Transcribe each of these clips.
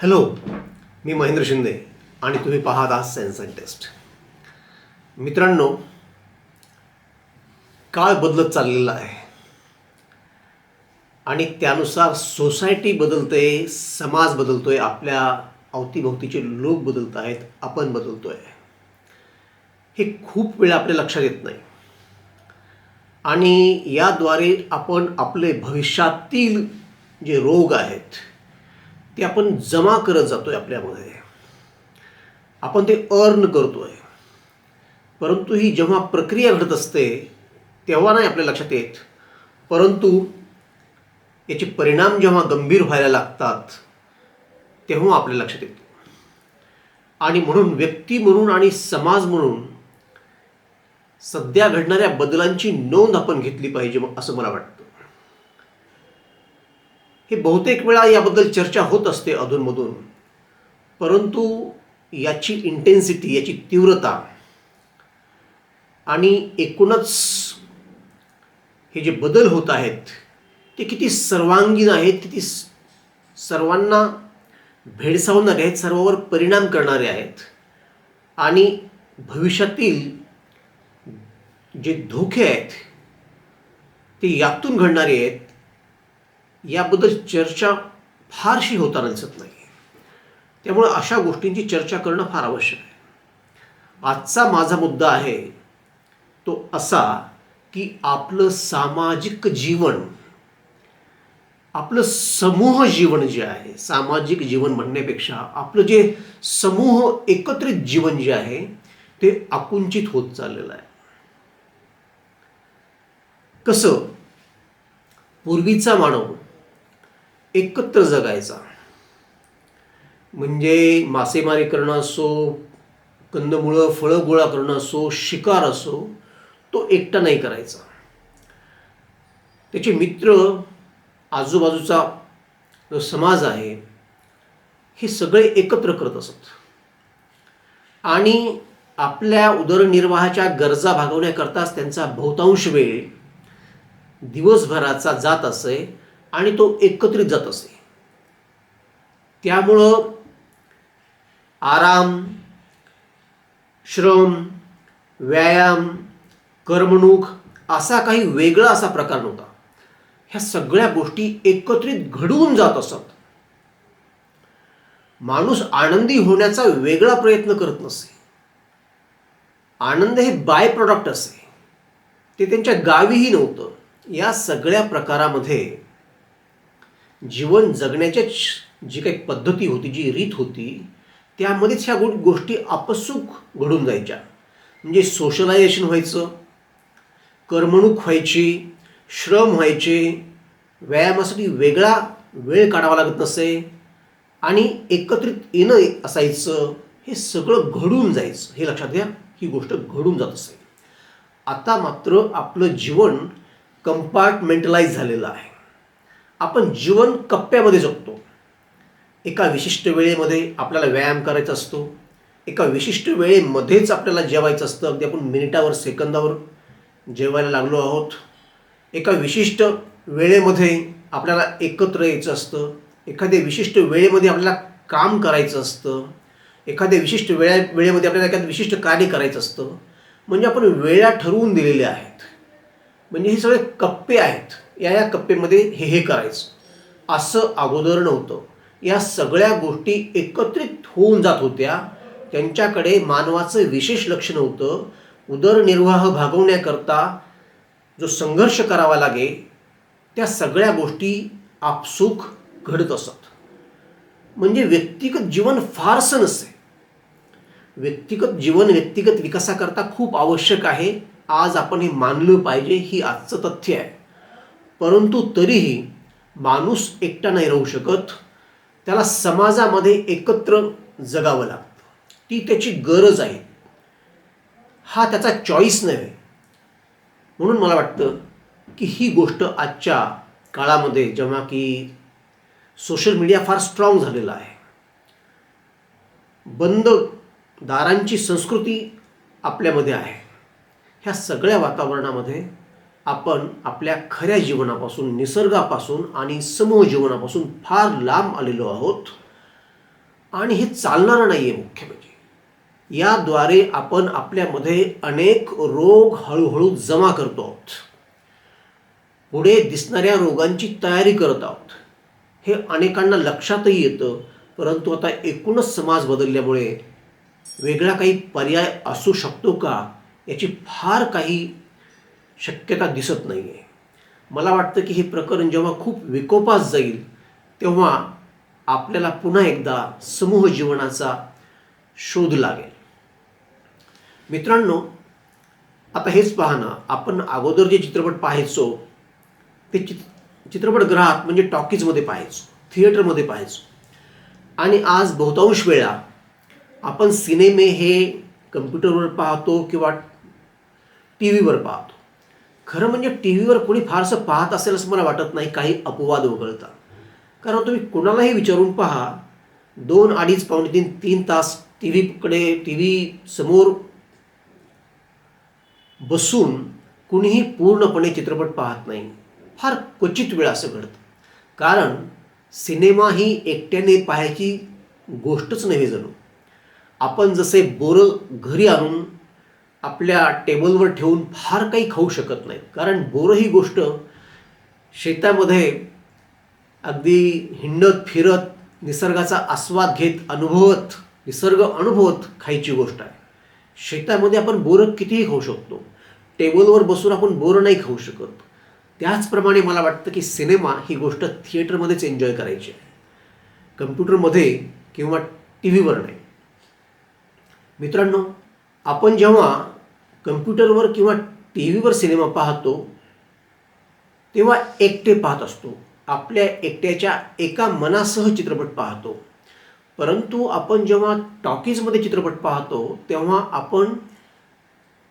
Hello, मी महेंद्र शिंदे आणि तुम्ही पाहत आहात सेन्स अँड टेस्ट. मित्रांनो, काळ बदलत चाललेला आहे आणि त्यानुसार सोसायटी बदलते, समाज बदलतोय, आपल्या अवतीभोवतीचे लोक बदलत आहेत, आपण बदलतोय. हे खूप वेळा आपल्या लक्षात येत नाही आणि याद्वारे आपण आपले भविष्यातील जे रोग आहेत ते आपण जमा करत जातोय आपल्यामध्ये. आपण ते अर्न करतोय, परंतु ही जेव्हा प्रक्रिया घडत असते तेव्हा नाही आपल्या लक्षात येत, परंतु याचे परिणाम जेव्हा गंभीर व्हायला लागतात तेव्हा आपल्या लक्षात येतो. आणि म्हणून व्यक्ती म्हणून आणि समाज म्हणून सध्या घडणाऱ्या बदलांची नोंद आपण घेतली पाहिजे असं मला वाटतं. हे बहुतेक वेळा याबद्दल चर्चा होत असते अधूनमधून, परंतु याची इंटेन्सिटी, याची तीव्रता आणि एकूणच हे जे बदल होत आहेत ते किती सर्वांगीण आहेत, किती सर्वांना भेडसावणारे आहेत, सर्वांवर परिणाम करणारे आहेत आणि भविष्यातील जे धोके आहेत ते यातून घडणारे आहेत, याबद्दल चर्चा फारशी होताना दिसत नाही. त्यामुळे अशा गोष्टींची चर्चा करणं फार आवश्यक आहे. आजचा माझा मुद्दा आहे तो असा की आपलं सामाजिक जीवन, आपलं समूह जीवन जे आहे, सामाजिक जीवन म्हणण्यापेक्षा आपलं जे समूह एकत्रित जीवन जे आहे ते आकुंचित होत चाललेलं आहे. कसं पूर्वीचा मानव एकत्र जगायचा, म्हणजे मासेमारी करणं असो, कंदमुळं फळं गोळा करणं असो, शिकार असो, तो एकटा नाही करायचा. त्याचे मित्र, आजूबाजूचा जो समाज आहे हे सगळे एकत्र करत असत आणि आपल्या उदरनिर्वाहाच्या गरजा भागवण्याकरताच त्यांचा बहुतांश वेळ दिवसभराचा जात असे आणि तो एकत्रित जात असे. त्यामुळं आराम, श्रम, व्यायाम, करमणूक असा काही वेगळा असा प्रकार नव्हता. ह्या सगळ्या गोष्टी एकत्रित घडवून जात असत. माणूस आनंदी होण्याचा वेगळा प्रयत्न करत नसे. आनंद हे बाय प्रॉडक्ट असे, ते त्यांच्या गावीही नव्हतं. या सगळ्या प्रकारामध्ये जीवन जगण्याच्या जी काही पद्धती होती, जी रीत होती, त्यामध्येच ह्या गोष्टी आपसूक घडून जायच्या. म्हणजे सोशलायझेशन व्हायचं, करमणूक व्हायची, श्रम व्हायचे, व्यायामासाठी वेगळा वेळ काढावा लागत नसे आणि एकत्रित येणं असायचं. हे सगळं घडून जायचं. हे लक्षात घ्या, ही गोष्ट घडून जात असे. आता मात्र आपलं जीवन कंपार्टमेंटलाइज झालेलं आहे. आपण जीवन कप्प्यामध्ये जगतो. एका विशिष्ट वेळेमध्ये आपल्याला व्यायाम करायचा असतो, एका विशिष्ट वेळेमध्येच आपल्याला जेवायचं असतं. अगदी आपण मिनिटावर, सेकंदावर जेवायला लागलो आहोत. एका विशिष्ट वेळेमध्ये आपल्याला एकत्र यायचं असतं, एखाद्या विशिष्ट वेळेमध्ये आपल्याला काम करायचं असतं, एखाद्या विशिष्ट वेळेमध्ये आपल्याला एखादं विशिष्ट कार्य करायचं असतं. म्हणजे आपण वेळा ठरवून दिलेल्या आहेत. म्हणजे हे सगळे कप्पे आहेत. या कप्पेमध्ये हे करायचं असं अगोदर नव्हतं. या सगळ्या गोष्टी एकत्रित होऊन जात होत्या. त्यांच्याकडे मानवाचं विशेष लक्ष नव्हतं. उदरनिर्वाह भागवण्याकरता जो संघर्ष करावा लागे त्या सगळ्या गोष्टी आपसूक घडत असत. म्हणजे व्यक्तिगत जीवन फारसं नसे. व्यक्तिगत जीवन व्यक्तिगत विकासाकरता खूप आवश्यक आहे. आज आपण हे मानलं पाहिजे, ही आजचं तथ्य आहे. परंतु तरीही माणूस एकटा नाही राहू शकत. त्याला समाजामध्ये एकत्र जगावं लागतं. ती त्याची गरज आहे, हा त्याचा चॉईस नव्हे. म्हणून मला वाटतं की ही गोष्ट आजच्या काळामध्ये, जेव्हा की सोशल मीडिया फार स्ट्रॉंग झालेला आहे, बंद दारांची संस्कृती आपल्यामध्ये आहे, ह्या सगळ्या वातावरणामध्ये आपण आपल्या खऱ्या जीवनापासून, निसर्गापासून आणि समूह जीवनापासून फार लांब आलेलो आहोत. आणि हे चालणारं नाही आहे. मुख्य म्हणजे याद्वारे आपण आपल्यामध्ये अनेक रोग हळूहळू जमा करतो आहोत, पुढे दिसणाऱ्या रोगांची तयारी करत आहोत. हे अनेकांना लक्षातही येतं, परंतु आता एकूणच समाज बदलल्यामुळे वेगळा काही पर्याय असू शकतो का याची फार काही शक्यता दिसत नाही आहे. मला वाटतं की हे प्रकरण जेव्हा खूप विकोपास जाईल तेव्हा आपल्याला पुन्हा एकदा समूह जीवनाचा शोध लागेल. मित्रांनो, आता हेच पहा ना, आपण अगोदर जे चित्रपट पाहायचो ते चित्रपटगृहात म्हणजे टॉकीजमध्ये पाहायचो, थिएटरमध्ये पाहायचो. आणि आज बहुतांश वेळा आपण सिनेमे हे कम्प्युटरवर पाहतो किंवा टी व्हीवर पाहतो. खरं म्हणजे टी व्हीवर कोणी फारसं पाहत असेल असं मला वाटत नाही, काही अपवाद वगळता. कारण तुम्ही कुणालाही विचारून पहा, 2, 2.5, पावणे 3, 3 तास टी व्ही समोर बसून कुणीही पूर्णपणे चित्रपट पाहत नाही. फार क्वचित वेळा असं घडतं. कारण सिनेमा ही एकट्याने पाहायची गोष्टच नव्हे जणू. आपण जसे बोरं घरी आणून आपल्या टेबलवर ठेवून फार काही खाऊ शकत नाही. कारण बोरं ही गोष्ट शेतामध्ये अगदी हिंडत फिरत निसर्गाचा आस्वाद घेत निसर्ग अनुभवत खायची गोष्ट आहे. शेतामध्ये आपण बोरं कितीही खाऊ शकतो, टेबलवर बसून आपण बोरं नाही खाऊ शकत. त्याचप्रमाणे मला वाटतं की सिनेमा ही गोष्ट थिएटरमध्येच एन्जॉय करायची आहे, कम्प्युटरमध्ये किंवा टी व्हीवर नाही. मित्रांनो, आपण जेव्हा कम्प्युटरवर किंवा टी व्हीवर सिनेमा पाहतो तेव्हा एकटे पाहत असतो, आपल्या एकट्याच्या एका मनासह चित्रपट पाहतो. परंतु आपण जेव्हा टॉकीजमध्ये चित्रपट पाहतो तेव्हा आपण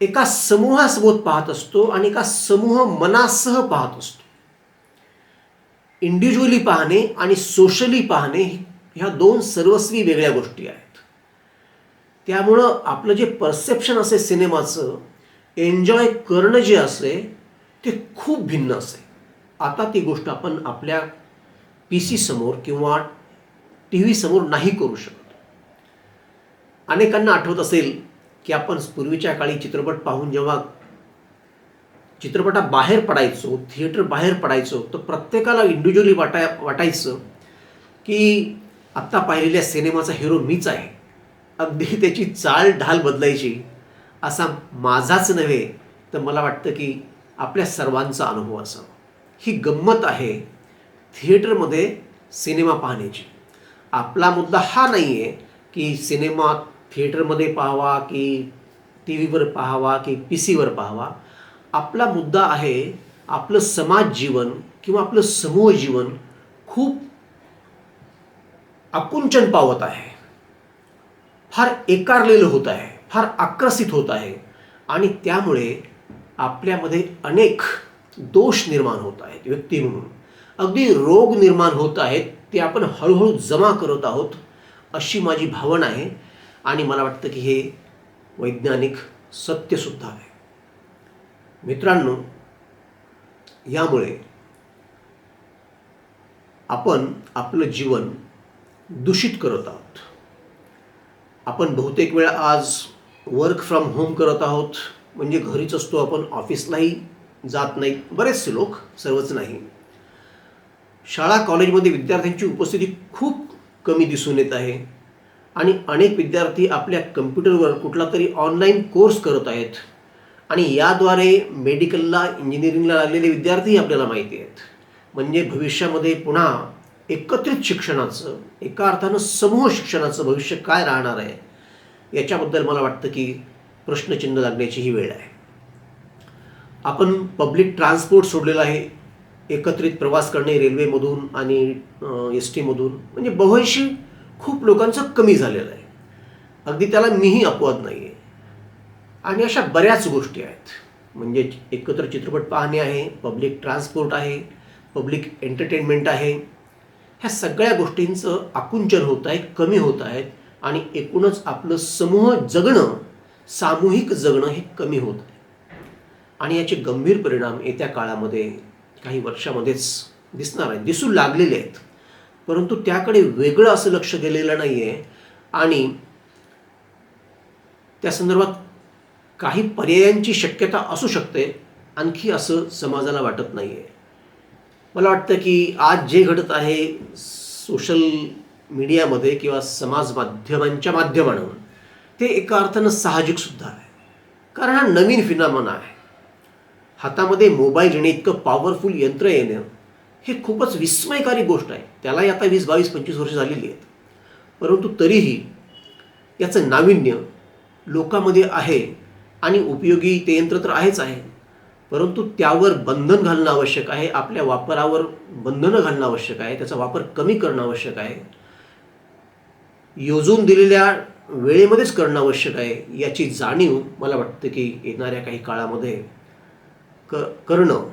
एका समूहासोबत पाहत असतो आणि एका समूह मनासह पाहत असतो. इंडिव्हिज्युअली पाहणे आणि सोशली पाहणे ह्या 2 सर्वस्वी वेगळ्या गोष्टी आहेत. त्यामुळं आपलं जे परसेप्शन असे सिनेमाचं, एन्जॉय करणं जे असे ते खूप भिन्न असे. आता ती गोष्ट आपण आपल्या PC समोर किंवा टी व्ही समोर नाही करू शकत. अनेकांना आठवत असेल की आपण पूर्वीच्या काळी चित्रपट पाहून जेव्हा चित्रपटाबाहेर पडायचो, थिएटर बाहेर पडायचो, तर प्रत्येकाला इंडिव्हिज्युअली वाटायचं की आत्ता पाहिलेल्या सिनेमाचा हिरो मीच आहे. अगदी त्याची चाल ढाल बदलायची. असा माझाच नव्हे तर मला वाटतं की आपल्या सर्वांचा अनुभव असावा. ही गंमत आहे थिएटरमध्ये सिनेमा पाहण्याची. आपला मुद्दा हा नाही आहे की सिनेमा थिएटरमध्ये पाहावा की टी व्हीवर पाहावा की PCवर पाहावा. आपला मुद्दा आहे आपलं समाज जीवन किंवा आपलं समूह जीवन खूप आकुंचन पावत आहे, फार एकारलेलं होत आहे, फार आक्रसित होत आहे आणि त्यामुळे आपल्यामध्ये अनेक दोष निर्माण होत आहेत. व्यक्ती म्हणून अगदी रोग निर्माण होत आहेत, ते आपण हळूहळू जमा करत आहोत अशी माझी भावना आहे. आणि मला वाटतं की हे वैज्ञानिक सत्यसुद्धा आहे. मित्रांनो, यामुळे आपण आपलं जीवन दूषित करत आहोत. आपण बहुतेक वेळा आज वर्क फ्रॉम होम करत आहोत, म्हणजे घरीच असतो आपण, ऑफिसलाही जात नाहीत बरेचसे लोक, सर्वच नाही. शाळा कॉलेजमध्ये विद्यार्थ्यांची उपस्थिती खूप कमी दिसून येत आहे आणि अनेक विद्यार्थी आपल्या कम्प्युटरवर कुठला तरी ऑनलाईन कोर्स करत आहेत आणि याद्वारे मेडिकलला, इंजिनिअरिंगला लागलेले विद्यार्थीही आपल्याला माहिती आहेत. म्हणजे भविष्यामध्ये पुन्हा एकत्रित शिक्षणाचं, एका अर्थानं समूह शिक्षणाचं भविष्य काय राहणार आहे याच्याबद्दल मला वाटतं की प्रश्नचिन्ह लागण्याची ही वेळ आहे. आपण पब्लिक ट्रान्सपोर्ट सोडलेलं आहे, एकत्रित प्रवास करणे रेल्वेमधून आणि STमधून, म्हणजे बव्हंशी खूप लोकांचं कमी झालेलं आहे. अगदी त्याला मीही अपवाद नाही आहे. आणि अशा बऱ्याच गोष्टी आहेत. म्हणजे एकत्र चित्रपट पाहणे आहे, पब्लिक ट्रान्सपोर्ट आहे, पब्लिक एंटरटेनमेंट आहे. ह्या सगळ्या गोष्टींचं आकुंचन होत आहे, कमी होत आहेत आणि एकूणच आपलं समूह जगणं, सामूहिक जगणं हे कमी होत आहे. आणि याचे गंभीर परिणाम येत्या काळामध्ये काही वर्षामध्येच दिसणार आहेत, दिसू लागलेले आहेत. परंतु त्याकडे वेगळं असं लक्ष गेलेलं नाही आहे आणि त्या संदर्भात काही पर्यायांची शक्यता असू शकते, आणखी असं समाजाला वाटत नाही आहे. मला वाटतं की आज जे घडत आहे सोशल मीडियामध्ये किंवा समाज माध्यमांच्या माध्यमानं ते एका अर्थानं साहजिकसुद्धा आहे. कारण हा नवीन फिनॉमेना आहे. हातामध्ये मोबाईल येणे, इतकं पॉवरफुल यंत्र येणं हे खूपच विस्मयकारी गोष्ट आहे. त्यालाही आता 20, 22, 25 वर्ष झालेली आहेत. परंतु तरीही याचं नाविन्य लोकांमध्ये आहे आणि उपयोगी ते यंत्र तर आहेच आहे, परंतु त्यावर बंधन घालणं आवश्यक आहे. आपल्या वापरावर बंधनं घालणं आवश्यक आहे. त्याचा वापर कमी करणं आवश्यक आहे. योजून दिलेल्या वेळेमध्येच करणं आवश्यक आहे. याची जाणीव मला वाटतं की येणाऱ्या काही काळामध्ये करणं,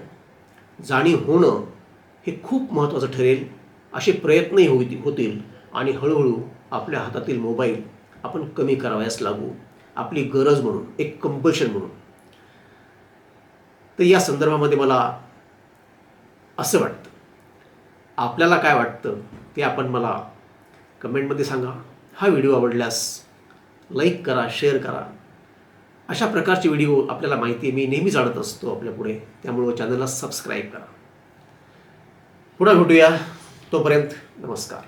जाणीव होणं हे खूप महत्त्वाचं ठरेल. असे प्रयत्नही होतील आणि हळूहळू आपल्या हातातील मोबाईल आपण कमी करावयास लागू, आपली गरज म्हणून, एक कंपल्शन म्हणून. तर या संदर्भामध्ये मला असं वाटतं. आपल्याला काय वाटतं ते आपण मला कमेंटमध्ये सांगा. हा व्हिडिओ आवडल्यास लाईक करा, शेअर करा. अशा प्रकारचे व्हिडिओ आपल्याला माहिती आहे मी नेहमीच आणत असतो आपल्यापुढे, त्यामुळे चॅनलला सबस्क्राईब करा. पुन्हा भेटूया, तोपर्यंत नमस्कार.